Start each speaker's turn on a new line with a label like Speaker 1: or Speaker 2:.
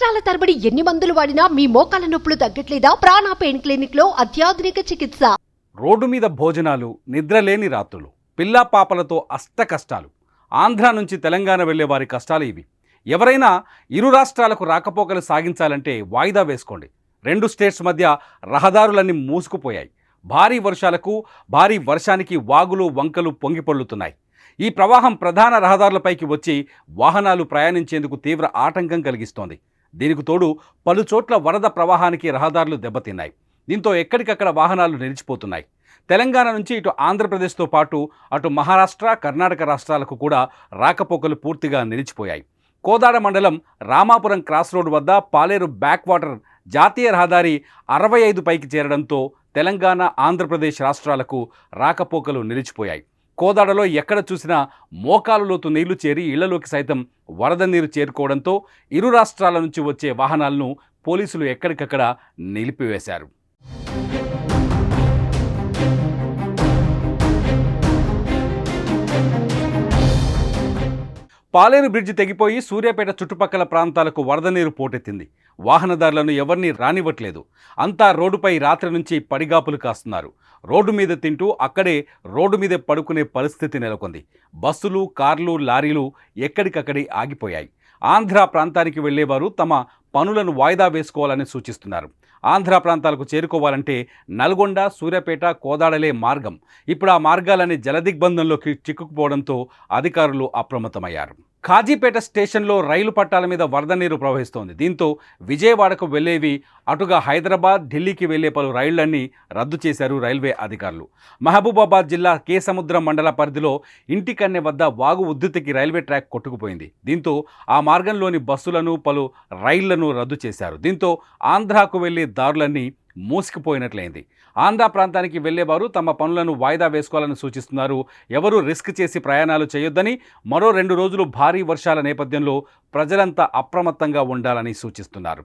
Speaker 1: సంవత్సరాల తరబడి ఎన్ని మందులు వాడినా మీ మోకాల నొప్పులు తగ్గట్లేదా? ప్రాణ పెయిన్ క్లినిక్ లో అత్యాధునిక చికిత్స.
Speaker 2: రోడ్డు మీద భోజనాలు, నిద్రలేని రాత్రులు, పిల్లా పాపలతో అష్ట కష్టాలు. ఆంధ్ర నుంచి తెలంగాణ వెళ్లే వారి కష్టాలు ఇవి. ఎవరైనా ఇరు రాష్ట్రాలకు రాకపోకలు సాగించాలంటే వాయిదా వేసుకోండి. రెండు స్టేట్స్ మధ్య రహదారులన్నీ మూసుకుపోయాయి. భారీ వర్షాలకు, భారీ వర్షానికి వాగులు వంకలు పొంగిపొర్లుతున్నాయి. ఈ ప్రవాహం ప్రధాన రహదారులపైకి వచ్చి వాహనాలు ప్రయాణించేందుకు తీవ్ర ఆటంకం కలిగిస్తోంది. దీనికి తోడు పలుచోట్ల వరద ప్రవాహానికి రహదారులు దెబ్బతిన్నాయి. దీంతో ఎక్కడికక్కడ వాహనాలు నిలిచిపోతున్నాయి. తెలంగాణ నుంచి ఇటు ఆంధ్రప్రదేశ్తో పాటు అటు మహారాష్ట్ర, కర్ణాటక రాష్ట్రాలకు కూడా రాకపోకలు పూర్తిగా నిలిచిపోయాయి. కోదాడ మండలం రామాపురం క్రాస్ రోడ్ వద్ద పాలేరు బ్యాక్ వాటర్ జాతీయ రహదారి 65 పైకి చేరడంతో తెలంగాణ, ఆంధ్రప్రదేశ్ రాష్ట్రాలకు రాకపోకలు నిలిచిపోయాయి. కోదాడలో ఎక్కడ చూసినా మోకాలు లోతు నీళ్లు చేరి ఇళ్లలోకి సైతం వరద నీరు చేరుకోవడంతో ఇరు రాష్ట్రాల నుంచి వచ్చే వాహనాలను పోలీసులు ఎక్కడికక్కడ నిలిపివేశారు. పాలేరు బ్రిడ్జి తెగిపోయి సూర్యాపేట చుట్టుపక్కల ప్రాంతాలకు వరద నీరు పోటెత్తింది. వాహనదారులను ఎవరిని రానివ్వట్లేదు. అంతా రోడ్డుపై రాత్రి నుంచి పడిగాపులు కాస్తున్నారు. రోడ్డు మీద తింటూ అక్కడే రోడ్డు మీదే పడుకునే పరిస్థితి నెలకొంది. బస్సులు, కార్లు, లారీలు ఎక్కడికక్కడే ఆగిపోయాయి. ఆంధ్ర ప్రాంతానికి వెళ్లేవారు తమ పనులను వాయిదా వేసుకోవాలని సూచిస్తున్నారు. ఆంధ్ర ప్రాంతాలకు చేరుకోవాలంటే నల్గొండ, సూర్యాపేట, కోదాడలే మార్గం. ఇప్పుడు ఆ మార్గాలన్నీ జలదిగ్బంధంలోకి చిక్కుకుపోవడంతో అధికారులు అప్రమత్తమయ్యారు. కాజీపేట స్టేషన్లో రైలు పట్టాల మీద వరద నీరు ప్రవహిస్తోంది. దీంతో విజయవాడకు వెళ్లేవి, అటుగా హైదరాబాద్, ఢిల్లీకి వెళ్లే పలు రైళ్లన్నీ రద్దు చేశారు రైల్వే అధికారులు. మహబూబాబాద్ జిల్లా కేసముద్రం మండల పరిధిలో ఇంటికన్నె వద్ద వాగు ఉద్ధృతికి రైల్వే ట్రాక్ కొట్టుకుపోయింది. దీంతో ఆ మార్గంలోని బస్సులను, పలు రైళ్లను రద్దు చేశారు. దీంతో ఆంధ్రాకు వెళ్లే దారులన్నీ మూసుకుపోయినట్లయింది. ఆంధ్ర ప్రాంతానికి వెళ్లేవారు తమ పనులను వాయిదా వేసుకోవాలని సూచిస్తున్నారు. ఎవరూ రిస్క్ చేసి ప్రయాణాలు చేయొద్దని, మరో 2 రోజులు భారీ వర్షాల నేపథ్యంలో ప్రజలంతా అప్రమత్తంగా ఉండాలని సూచిస్తున్నారు.